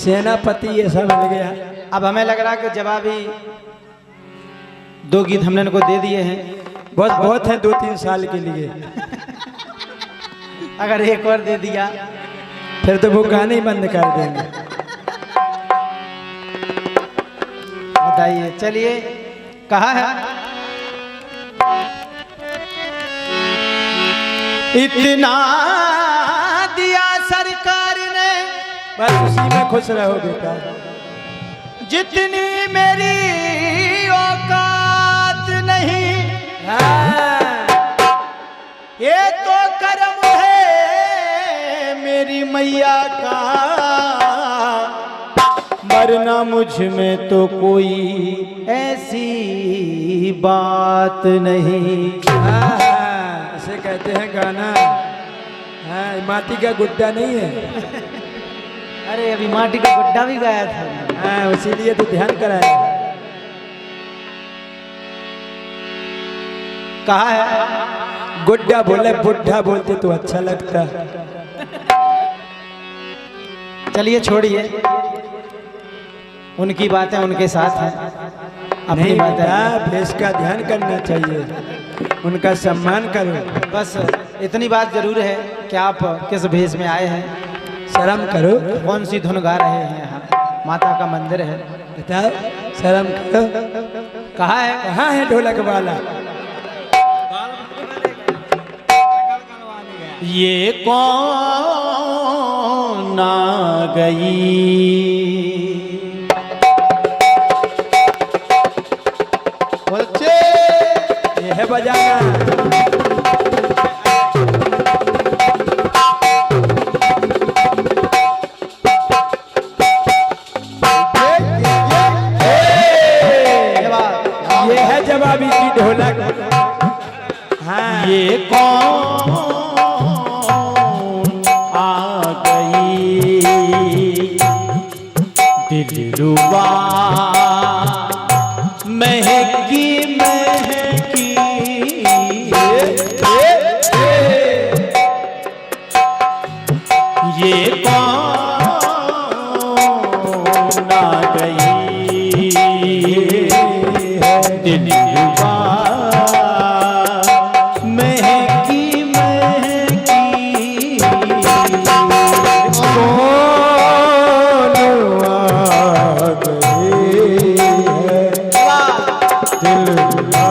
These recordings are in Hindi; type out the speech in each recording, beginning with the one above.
सेनापति ऐसा मिल गया। अब हमें लग रहा कि जवाब ही 2 गीत हमने इनको दे दिए हैं। बहुत बहुत है 2-3 साल के लिए। अगर एक और दे दिया फिर तो वो गाने ही बंद कर देंगे। बताइए। चलिए, कहा है इतना दिया सरकार ने, बस उसी में खुश रहो बेटा। जितनी मेरी औकात नहीं। ये तो करम है मेरी मैया का, वरना मुझ में तो कोई ऐसी बात नहीं। ऐसे कहते हैं गाना। हाँ, माटी का गुड्डा नहीं है। अरे अभी माटी का गुड्डा भी गाया था। हाँ, इसीलिए तो ध्यान कराया। कहा है गुड्डा बोले, बुड्ढा बोलते तो अच्छा लगता। चलिए छोड़िए, उनकी बातें उनके साथ हैं, अपनी बातें। भेष का ध्यान करना चाहिए, उनका सम्मान करो। बस इतनी बात जरूर है कि आप किस भेष में आए हैं, शर्म करो। कौन सी धुन गा रहे हैं। यहाँ माता का मंदिर है, बताओ, शर्म करो। कहाँ है ढोलक वाला? ये कौन आ गई, बच्चे ये है बजाना। ये है जवाबी की ढोलक। हाँ, ये कौन आ गई, दिलरुबा महकी महकी। ये कौन आ गई, दिलरुबा महकी महकी। कौन आ गई है, दिलरुबा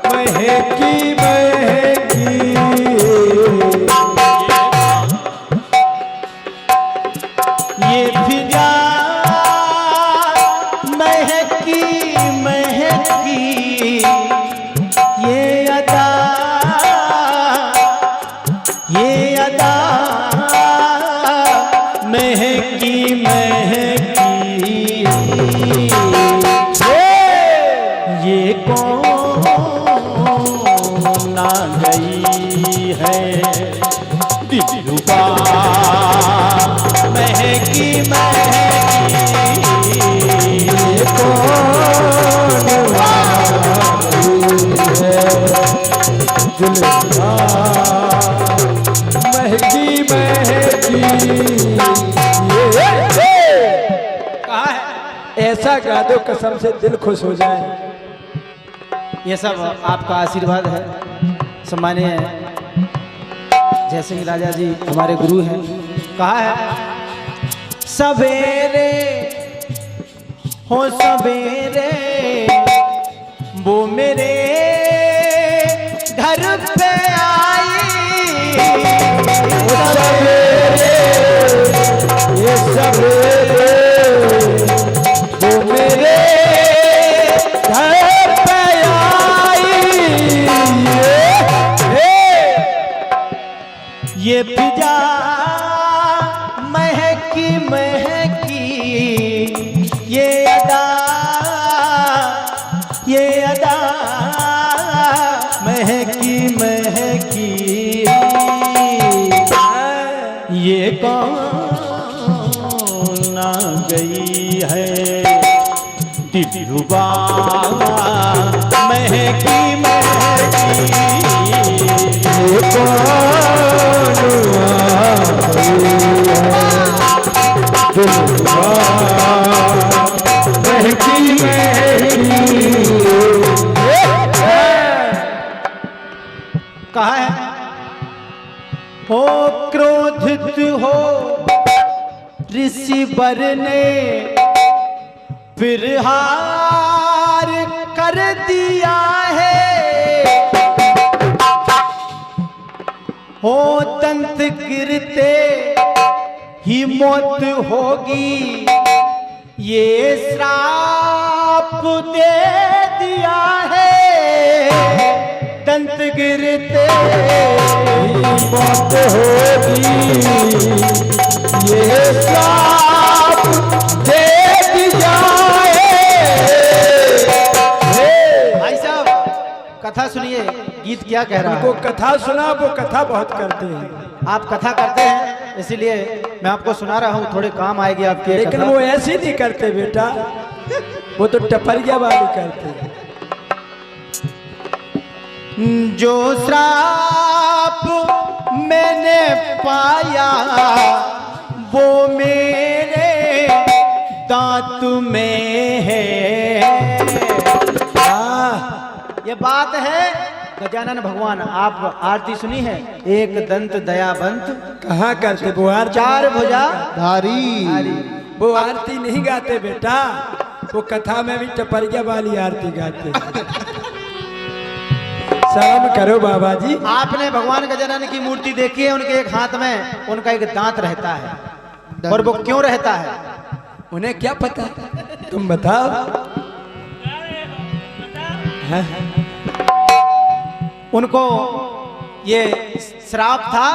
महकी महकी। ये फिजा महकी महकी, ये अदा महकी महकी। ये कौन आ गई है, दिलरुबा महकी महकी। ये कौन आ गई है, दिलरुबा महकी महकी। कहा है ऐसा गा दो कसम से दिल खुश हो जाए। ये सब आपका आशीर्वाद है। सम्मानीय जयसिंह राजा जी हमारे गुरु हैं। कहा है सवेरे हो सवेरे वो मेरे घर पे आई। ये सवेरे वो मेरे घर पे आई। ये फिजा महकी महकी, ये अदा महकी महकी। ये कौन आ गई है, दिलरुबा महकी महकी। ये कौन आ गई है, ऋषि वर ने फिर हार कर दिया है। हो दंत गिरते ही मौत होगी, ये श्राप दे दिया है। दंत गिरते मौत होगी, ये श्राप दे दिया है। भाई साहब कथा सुनिए, गीत क्या कह रहा उनको है। कथा सुना, वो कथा बहुत करते हैं, आप कथा करते हैं, इसीलिए मैं आपको सुना रहा हूँ, थोड़े काम आएगी आपके। लेकिन वो ऐसे नहीं करते बेटा, वो तो टपरिया वाली करते हैं। जो श्राप मैंने पाया वो मेरे दांत में है। ये बात है गजानन भगवान। आप आरती सुनी है, एक दंत दयावंत कहाँ करते वो आरती? चार भुजा धारी। वो आरती नहीं गाते बेटा, वो कथा में भी टपरिया वाली आरती गाते। शर्म करो बाबा जी। आपने भगवान गजानन की मूर्ति देखी है, उनके एक हाथ में उनका एक दांत रहता है, और वो क्यों रहता है उन्हें क्या पता, तुम बताओ। हाँ? उनको ये श्राप था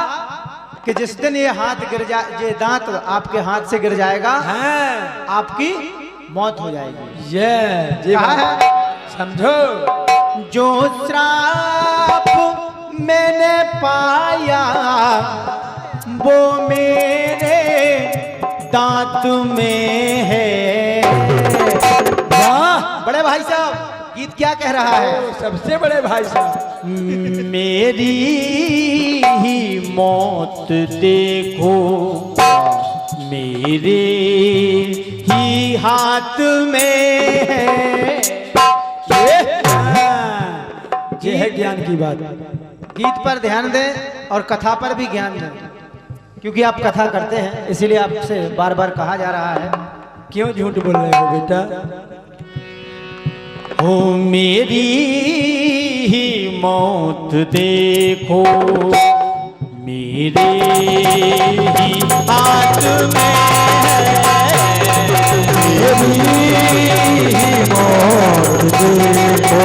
कि जिस दिन ये हाथ गिर जाए, ये दांत आपके हाथ से गिर जाएगा, हाँ। आपकी मौत हो जाएगी। ये कहा है? समझो, जो श्राप मैंने पाया वो मेरे दांत में है। वाह, बड़े भाई साहब गीत क्या कह रहा है। सबसे बड़े भाई साहब। मेरी ही मौत देखो मेरे ही हाथ में है। ये है ज्ञान की बात। गीत पर ध्यान दें और कथा पर भी ज्ञान दें, क्योंकि आप कथा करते हैं, इसीलिए आपसे बार बार कहा जा रहा है। क्यों झूठ बोल रहे हो बेटा? हो मेरी ही मौत देखो मेरे ही हाथ में है। मेरी ही मौत देखो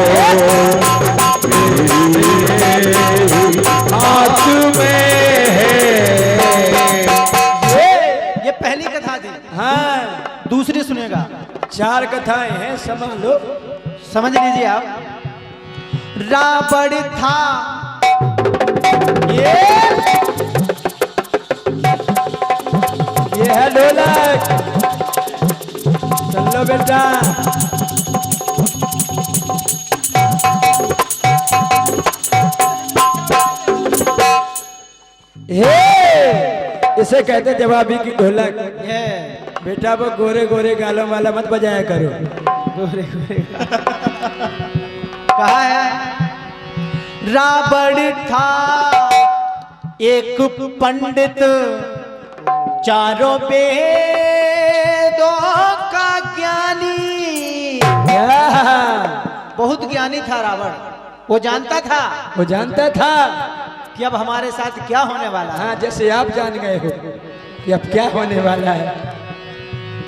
हाथ में है। ये पहली कथा थी। हाँ, दूसरी सुनेगा, चार कथाएं हैं, समझ लो, समझ लीजिए आप। रावण था ये है ढोलक। चलो बेटा, इसे कहते जवाबी की ढोलक। ये बेटा वो गोरे गोरे गालों वाला मत बजाया करो। गोरे गोरे कहा है। रावण था एक पंडित, चारों वेदों का ज्ञानी। बहुत ज्ञानी था रावण। वो जानता था, वो जानता था कि अब हमारे साथ क्या होने वाला है। हाँ, जैसे आप जान गए हो कि अब क्या होने वाला है,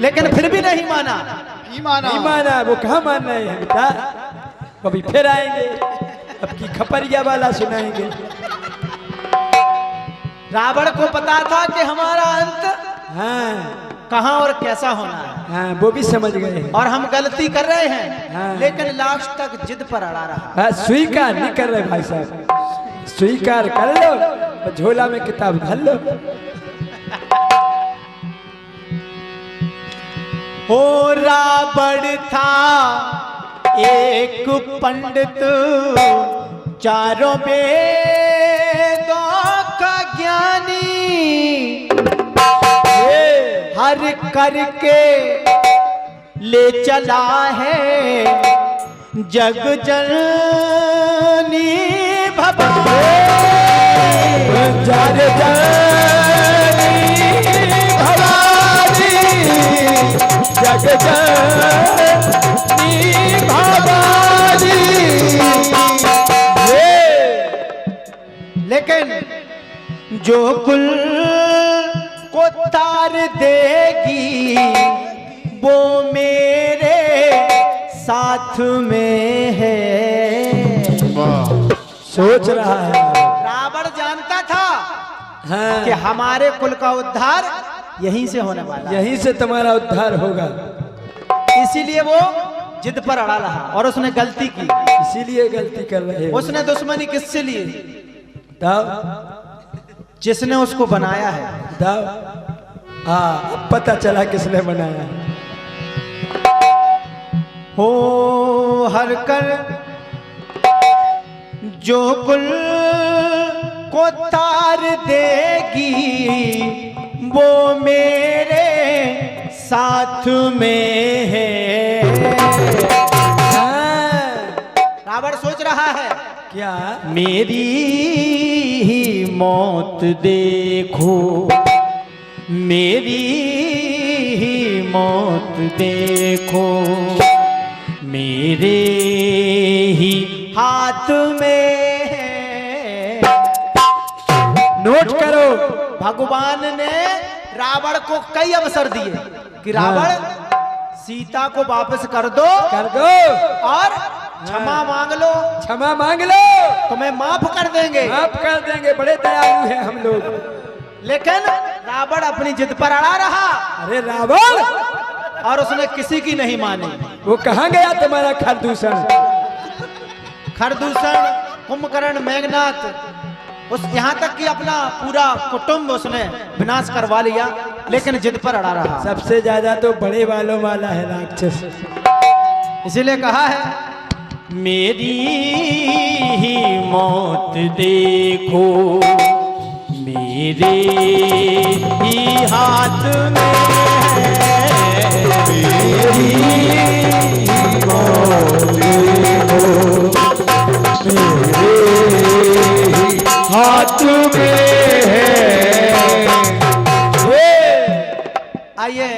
लेकिन फिर भी नहीं माना। नहीं माना। वो कहाँ मान रहे हैं बेटा, अभी फिर आएंगे, अब की खपरिया वाला सुनाएंगे। रावण को पता था कि हमारा अंत हाँ कहाँ और कैसा होना है, हाँ, वो भी समझ गए हैं। और हम गलती कर रहे हैं, हाँ। लेकिन लास्ट तक जिद पर अड़ा रहा। हाँ, स्वीकार नहीं कर रहे भाई साहब, स्वीकार कर लो और झोला में किताब धर लो। हो रावण था एक पंडित, चारों वेदों का ज्ञानी। हर करके ले चला है जग जननी भवानी। जग जननी भवानी। जग जननी भवानी। लेकिन जो कुल को तार देगी वो मेरे साथ में है। सोच रहा है रावण जानता था हाँ कि हमारे कुल का उद्धार यहीं से होने वाला है। यहीं से तुम्हारा उद्धार होगा, इसीलिए वो जिद पर अड़ा रहा और उसने गलती की। इसीलिए गलती कर रहे हो। उसने दुश्मनी किससे ली? दाव जिसने उसको बनाया है। दाव हाँ अब पता चला किसने बनाया। हो हर कर जो कुल को तार देगी वो मेरे साथ में है। हाँ, रावण सोच रहा है क्या मेरी ही मौत देखो, मेरी ही मौत देखो, मेरे ही हाथ में है। नोट करो, भगवान ने रावण को कई अवसर दिए कि रावण सीता को वापस कर दो और क्षमा मांग लो, क्षमा मांग लो, तुम्हें माफ कर देंगे, माफ कर देंगे, बड़े दयालु हैं हम लोग। लेकिन रावण अपनी जिद पर अड़ा रहा। अरे रावण, और उसने किसी की नहीं मानी। वो कहाँ गया तुम्हारा खरदूषण? खरदूषण, कुंभकर्ण, मेघनाथ, उस यहाँ तक कि अपना पूरा कुटुंब उसने विनाश करवा लिया, लेकिन जिद पर अड़ा रहा। सबसे ज्यादा तो बड़े वालों वाला है राक्षस। इसीलिए कहा है मेरी ही मौत देखो, मेरे ही हाथ में है। मेरी मौत देखो, मेरे हाथ में है। आइए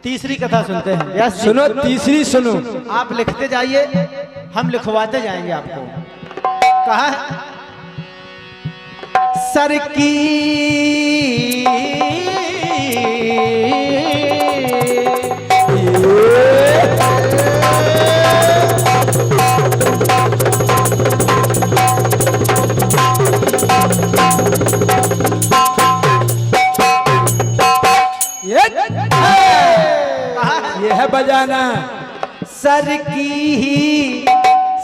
तीसरी कथा सुनते हैं। यस, सुनो तीसरी सुनो। आप लिखते जाइए, हम लिखवाते जाएंगे आपको। कहा है सर की ये है बजाना। सर की ही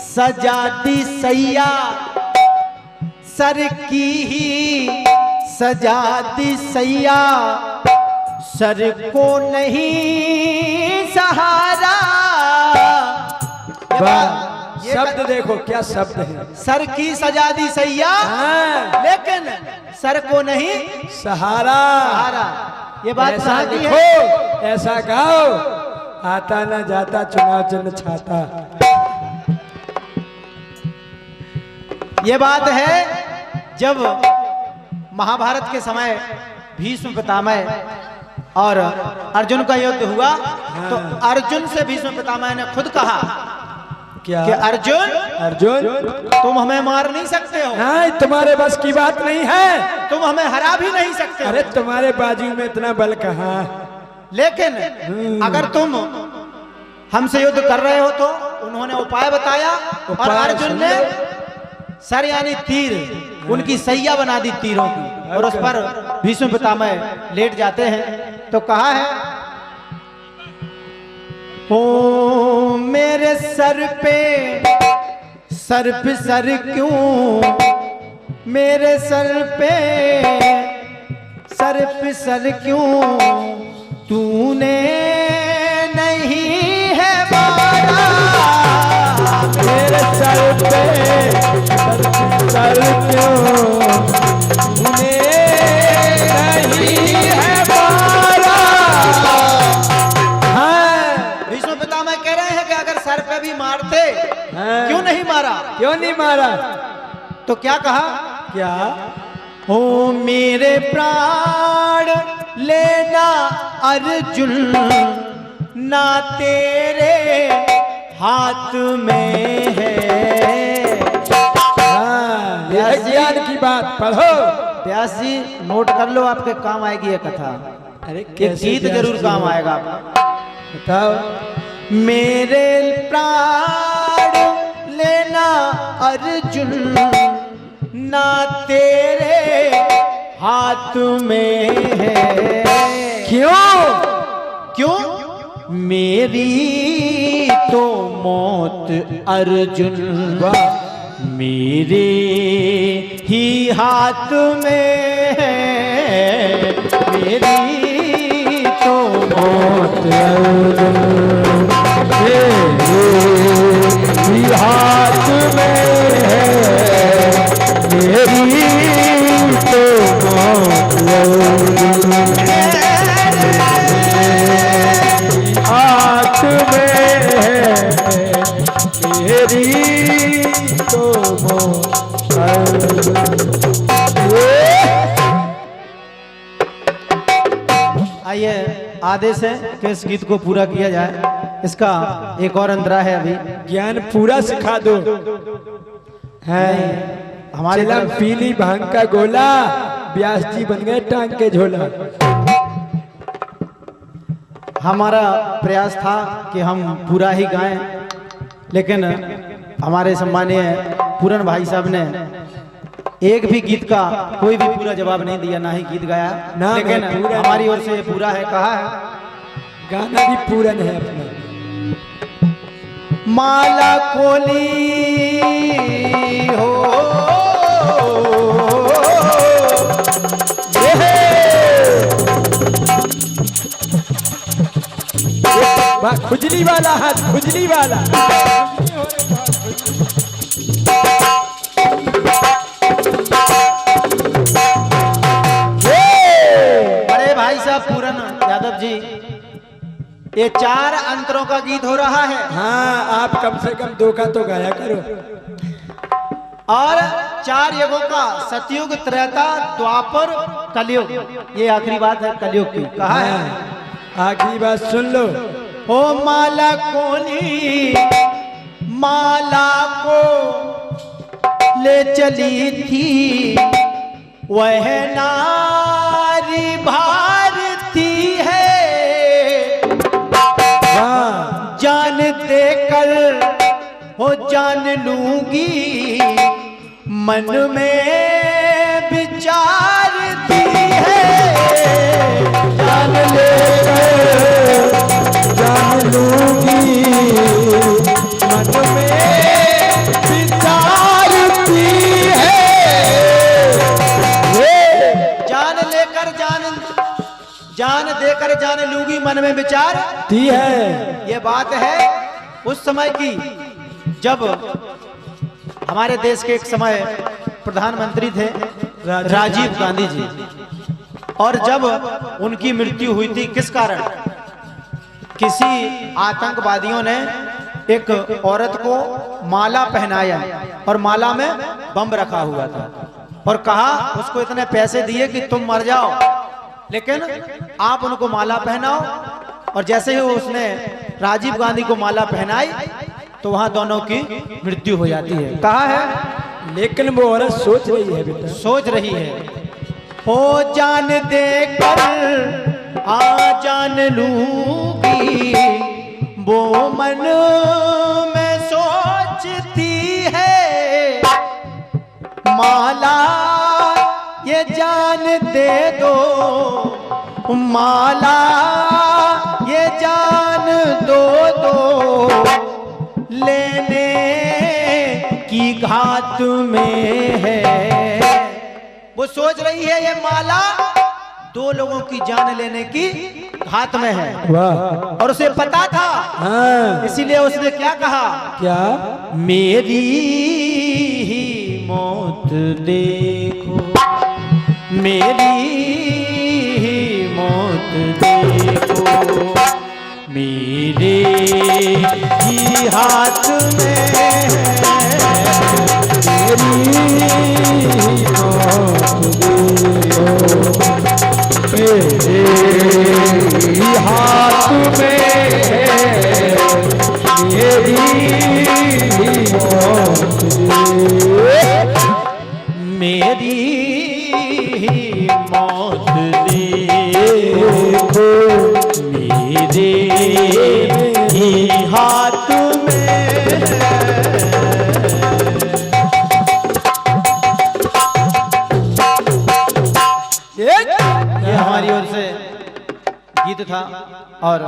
सजाती सैया, सर की ही सजाती सैया, सर को नहीं सहारा। शब्द देखो क्या शब्द है। सर की सजादी सैया, हाँ, लेकिन सर को नहीं सहारा। सहारा। ये बात ऐसा कहाँ की लिखो, है? ऐसा गाओ, आता न जाता चुनाव चिन्ह छाता। ये बात है जब महाभारत के समय भीष्म पितामह और अर्जुन का युद्ध हुआ, तो अर्जुन से भीष्म पितामह ने खुद कहा क्या कि अर्जुन तुम हमें मार नहीं सकते हो, हाँ, तुम्हारे बस की बात नहीं है, तुम हमें हरा भी नहीं सकते हो। अरे तुम्हारे बाजू में इतना बल कहाँ। लेकिन अगर तुम हमसे युद्ध कर रहे हो तो उन्होंने उपाय बताया, और अर्जुन ने सर यानी तीर, उनकी सैया बना दी तीरों की, और उस पर भीष्म पितामह लेट जाते हैं। तो कहा है ओ मेरे सर पे सर क्यों, मेरे सर पे सर क्यों तूने नहीं है मारा। मेरे सर पे सर क्यों तूने नहीं है मारा। हाँ, भीष्म पितामह कह रहे हैं कि अगर सर पे भी मारते, हाँ, क्यों नहीं मारा? क्यों नहीं मारा? तो क्या कहा? क्या ओ मेरे प्राण लेना अर्जुन, ना तेरे हाथ में है। हाँ, ये है ज्ञान की बात। पढ़ो। व्यास जी नोट कर लो, आपके काम आएगी ये कथा। अरे ये कैसे गीत व्यास जरूर जी काम है? आएगा आपका। बताओ। मेरे प्राण लेना अर्जुन, ना तेरे हाथ में है। क्यों? क्यों? मेरी तो मौत अर्जुन वाह। मेरे ही हाथ में है। मेरी तो मौत मेरे ही हाथ में है, मेरी तो मौत हाथ में है, मेरी तो मौत। आइए आदेश है कि इस गीत को पूरा किया जाए। इसका एक और अंतरा है अभी। ज्ञान पूरा सिखा दो। है हमारे चिलम तरफ- पीली भांग का गोला, व्यास जी बन गए टांग के झोला। हमारा प्रयास था कि हम पूरा ही गाएं, लेकिन हमारे सम्मानीय पूरन भाई साहब ने एक भी गीत का कोई भी पूरा जवाब नहीं दिया, ना ही गीत गाया। ना, लेकिन मैं पूरा- हमारी ओर से ये पूरा है, कहा है। गाना भी पूरन है अपना। माला खोली हो वाह, खुजली वाला हाथ, खुजली वाला। बड़े भाई साहब पूरन यादव जी, ये 4 अंतरों का गीत हो रहा है हाँ, आप कम से कम 2 का तो गाया करो। और 4 युगों का, सतयुग, त्रेता, द्वापर, कलयुग। ये आखिरी बात है कलयुग की, कहा है। हाँ, आखिरी बात सुन लो। ओ माला कोनी माला को ले चली थी, वह नारी भारती है। वाह, जान देकर हो जान लूंगी, मन में विचारती है। जान लेकर जान लूंगी, मन में विचारती है। जान लेकर जान देकर जान लूंगी, मन में विचार ती है। ये बात है उस समय की, जब हमारे देश के एक समय प्रधानमंत्री थे राजीव गांधी जी, और जब उनकी मृत्यु हुई थी, किस कारण? किसी आतंकवादियों ने एक औरत को माला पहनाया और माला में बम रखा हुआ था, और कहा, उसको इतने पैसे दिए कि तुम मर जाओ, लेकिन आप उनको माला पहनाओ। और जैसे ही उसने राजीव गांधी को माला पहनाई, तो वहां दोनों की मृत्यु हो जाती है। कहा है, लेकिन वो औरत सोच रही है बेटा। सोच रही है, हो जान देकर जान लूंगी, वो मन में सोचती है। माला ये जान दे दो, माला ये जान दो लेने की घात में है। वो सोच रही है ये माला 2 लोगों की जान लेने की घात में है, वाह, और उसे पता था। हाँ, इसीलिए उसने क्या कहा, क्या? मेरी ही मौत देखो, मेरी ही मौत देखो, मेरे ही हाथ में है, मेरी मौत देखो, मेरे ही हाथ में है, लिखा और